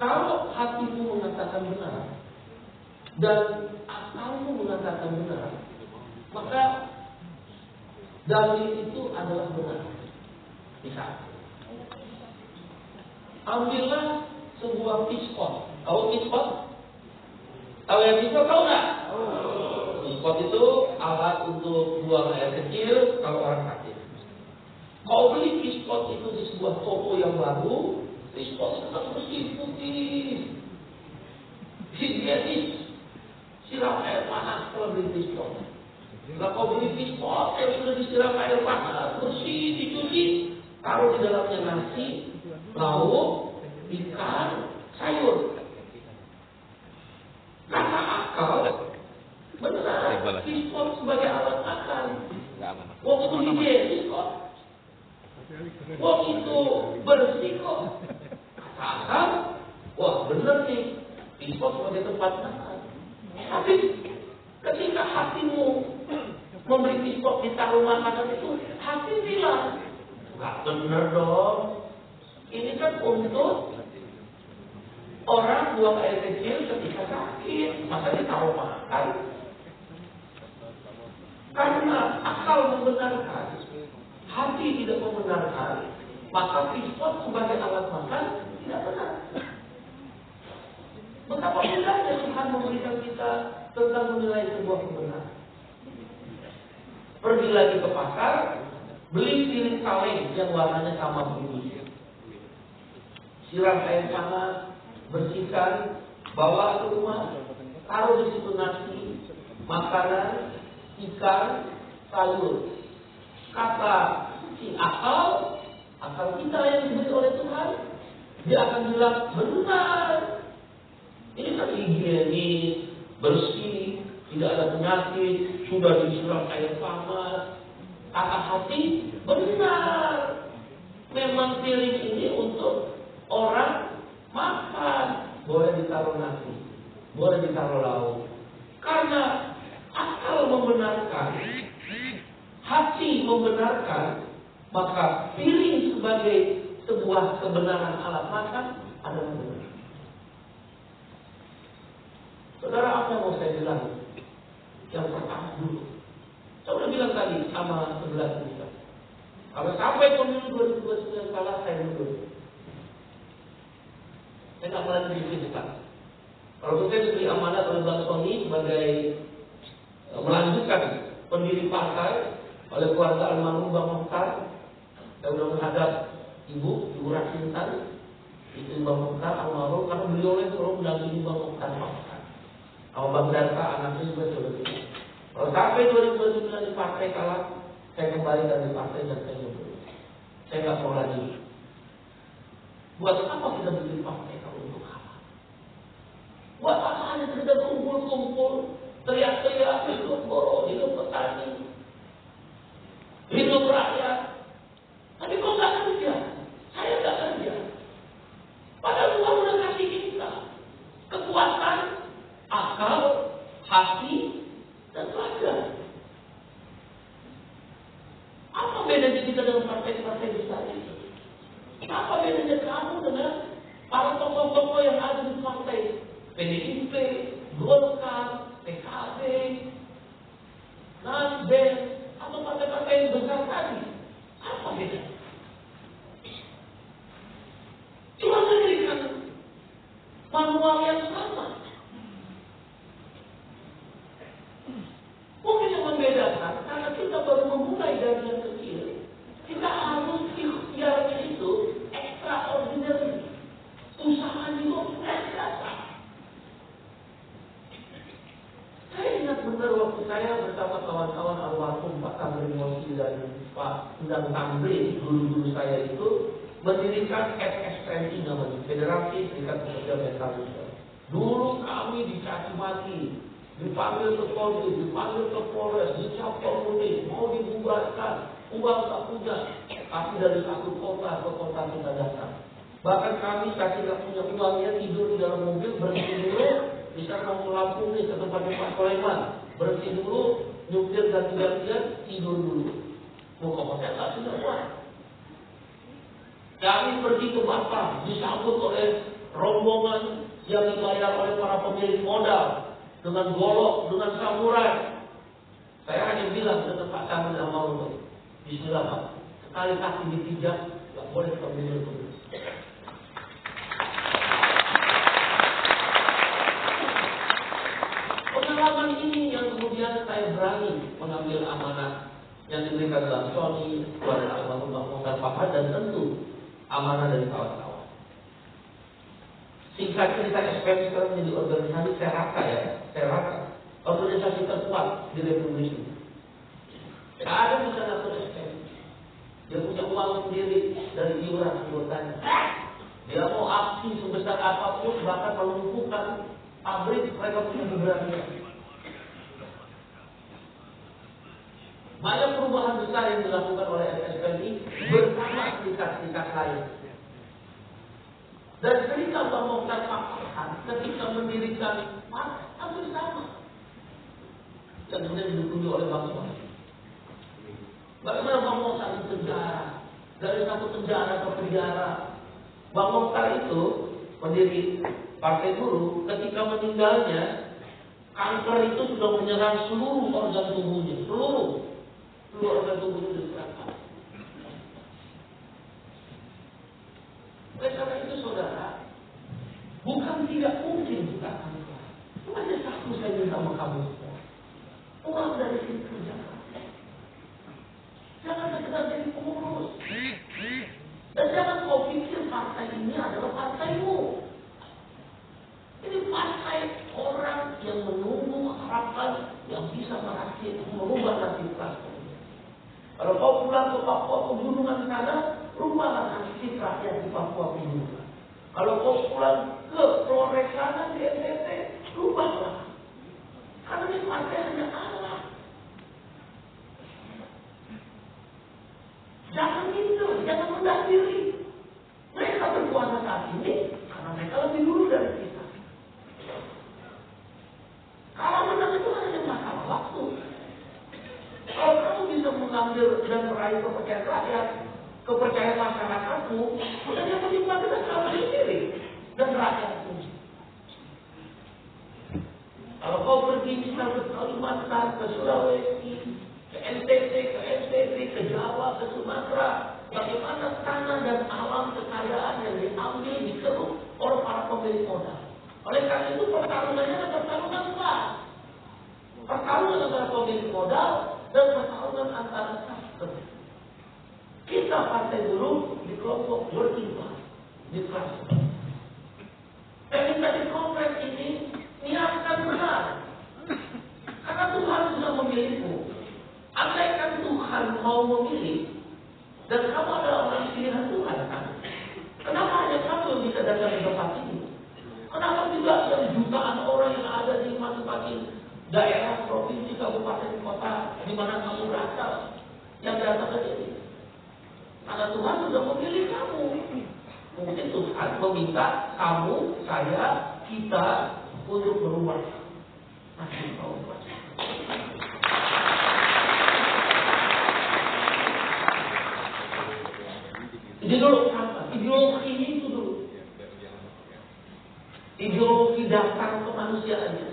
Kalau hatimu mengatakan benar dan akalmu mengatakan benar, maka dalil itu adalah benar. Misal, ambillah sebuah pispot. Tahu pispot? Tahu yang pispot? Tahu nggak? Pispot itu alat untuk buang air kecil kalau orang sakit. Kau beli pispot itu di sebuah toko yang baru, pispot itu kan bersih putih, higienis, siram air panas kalau beli pispot. Kalau kau beli pispot yang sudah disiram air panas, bersih, dicuci, taruh di dalamnya nasi, lauk, ikan, sayur. Kata akal, benar, pispot sebagai alat makan. Wong itu higienis kok. Wong itu bersih kok. Kata akal, wah benar nih, pispot sebagai tempat makan. Tapi ketika hatimu memberi pispot ditaruh makanan itu, hati bilang, nggak benar dong. Ini kan untuk orang buang air kecil ketika sakit, masa ditaruh makan? Karena akal membenarkan, hati tidak membenarkan, maka pispot sebagai alat makan tidak benar. Betapa mudahnya Tuhan memberikan kita tentang menilai sebuah kebenaran. Pergi lagi ke pasar, beli piring kaleng yang warnanya sama biru. Siram air panas, bersihkan, bawa ke rumah, taruh di situ nasi, makanan, ikan, sayur. Kata si akal kita yang diberi oleh Tuhan, dia akan bilang benar. Ini kan higienis, bersih, tidak ada penyakit, sudah disiram air panas. Kata hati benar. Memang piring ini untuk orang makan, boleh ditaruh nasi, boleh ditaruh lauk. Karena akal membenarkan, hati membenarkan, maka piring sebagai sebuah kebenaran alat makan adalah benar. Saudara, apa yang mau saya bilang? Yang pertama dulu, saya udah bilang tadi sama 11 kita. Kalau sampai pemilu 2029 kalah, saya mundur. Saya nggak mau lagi diperintahkan. Kalau saya diberi amanat oleh Bang Sony sebagai melanjutkan pendiri partai oleh keluarga almarhum Bang Mokhtar, saya sudah menghadap Ibu Rasintan, istri Bang Mokhtar almarhum, karena beliau yang selalu mendampingi Bang Mokhtar. Sama Bang Danta, anaknya juga sudah bilang, kalau sampai 2029 di partai kalah, saya kembali dari partai dan saya mundur. Saya nggak mau lagi. Buat apa kita bikin partai kalau untuk kalah? Buat apa hanya sekedar kumpul-kumpul, teriak-teriak, hidup buruh, hidup petani, hidup rakyat. Tapi kok nggak kerja? Saya nggak kerja. Padahal Tuhan udah kasih kita kekuatan, akal, hati, dan pelajaran. Apa bedanya kita dengan partai-partai besar itu? Apa bedanya kamu dengan para tokoh-tokoh yang ada di partai PDIP, Golkar, PKB, Nasdem, atau partai-partai yang besar tadi? Apa bedanya? Cuma memberikan manual yang sama. Mungkin yang membedakan karena kita baru memulai dari yang kecil, kita harus ikhtiarnya itu extraordinary. Usaha itu biasa. Saya ingat benar waktu saya bersama kawan-kawan almarhum Pak Tamrin Mosi dan Pak Undang Tamrin, guru-guru saya itu mendirikan FSPMI namanya, Federasi Serikat Pekerja Metal. Dulu kami dicaci maki, dipanggil ke Polri, dipanggil ke Polres, dicap komunis, mau dibubarkan, uang tak punya, tapi dari satu kota ke kota kita datang. Bahkan kami kasih nggak punya uangnya, tidur di dalam mobil, berhenti dulu, bisa mau ke Lampung nih ke tempatnya Pak Soleman, berhenti dulu, nyupir ganti-gantian, tidur dulu. Mau ke hotel nggak punya uang. Kami pergi ke Batam, disambut oleh rombongan yang dibayar oleh para pemilik modal dengan golok, dengan samurai. Saya hanya bilang dengan Pak Camat dan Maulana, Bismillah Pak, sekali kaki dipijak, nggak boleh pemilu dulu. Pengalaman ini yang kemudian saya berani mengambil amanah yang diberikan dalam Sony kepada almarhum Mohtar Fahad dan tentu amanah dari kawan-kawan. Singkat cerita, SPM sekarang menjadi organisasi saya rasa organisasi terkuat di Republik ini. Tidak ada bisa ngatur SPM. Dia punya uang sendiri dari iuran anggotanya. Dia mau aksi sebesar apapun, bahkan melumpuhkan pabrik, mereka punya keberanian. Banyak perubahan besar yang dilakukan oleh SPMI bersama serikat-serikat lain. Dan ketika Bang Mohtar Fahad ketika mendirikan partai hampir sama, yang kemudian didukung oleh Bang Sony. Bagaimana Bang Mohtar di penjara, dari satu penjara ke penjara. Bang Mohtar itu pendiri Partai Buruh, ketika meninggalnya kanker itu sudah menyerang seluruh organ tubuhnya, seluruh organ tubuhnya diserang. Oleh karena itu saudara, bukan tidak mungkin kita kanker. Hanya satu saya minta sama kamu semua, pulang dari sini kerja. Jangan sekedar jadi pengurus. Dan jangan kau pikir partai ini adalah partaimu. Ini partai orang yang menunggu harapan yang bisa merubah nasib bangsa. Kalau kau pulang ke Papua pegunungan sana, rubahlah nasib rakyat di Papua pegunungan. Kalau kau pulang ke Flores sana di NTT, rubahlah. Karena ini partai hanya Allah. Jangan minder, jangan rendah diri. Mereka berkuasa saat ini karena mereka lebih dulu dari kita. Kalau menang itu hanya masalah waktu. Kalau kamu bisa mengambil dan meraih kepercayaan rakyat, kepercayaan masyarakatmu, dan yang penting kita kamu sendiri dan rakyatmu. Kalau kau pergi misalnya ke Kalimantan, ke Sulawesi, ke NTT, ke NTT, ke Jawa, ke Sumatera, bagaimana tanah dan alam kekayaan yang diambil dikeruk oleh para pemilik modal. Oleh karena itu pertarungannya adalah pertarungan kelas. Pertarungan antara pemilik modal dan pertarungan antara kasta. Kita Partai Buruh di kelompok working class, di kelas. Dan dari kongres ini niatkan benar. Karena Tuhan sudah memilihmu. Andaikan Tuhan mau memilih dan kamu adalah orang pilihan Tuhan kan? Kenapa hanya kamu yang bisa datang ke tempat ini? Kenapa tidak yang jutaan orang yang ada di masing-masing daerah, provinsi, kabupaten, kota di mana kamu berasal yang datang ke sini? Karena Tuhan sudah memilih kamu. Mungkin Tuhan meminta kamu, saya, kita untuk berubah. Nasib kaum bangsa. Ideologi itu dulu. Ideologi dasar kemanusiaannya.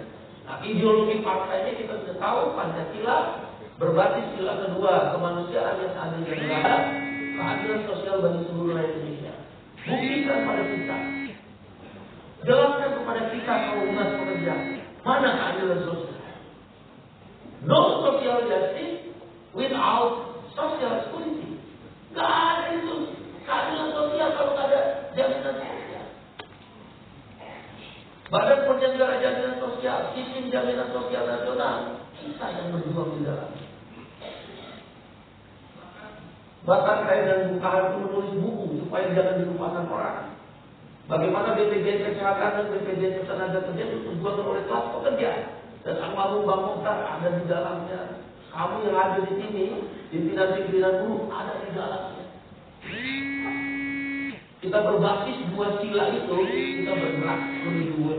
Nah, ideologi partainya kita sudah tahu, Pancasila berbasis sila kedua, kemanusiaan yang adil dan beradab, keadilan sosial bagi seluruh rakyat Indonesia. Buktikan pada kita. Jelaskan kepada kita kaum umat pekerja, mana keadilan sosial? No social justice without social security. Gak ada itu keadilan sosial kalau gak ada jaminan sosial. Badan Penyelenggara Jaminan Sosial, sistem jaminan sosial nasional, kita yang berjuang di dalam. Bahkan saya dan Bung Kahar itu menulis buku supaya jangan dilupakan orang. Bagaimana BPJS Kesehatan dan BPJS Ketenagakerjaan diperjuangkan oleh kelas pekerja. Dan almarhum Bang Mohtar ada di dalamnya. Kamu yang ada di sini, pimpinan-pimpinan buruh ada di dalamnya. Kita berbasis dua sila itu, kita bergerak lebih dua.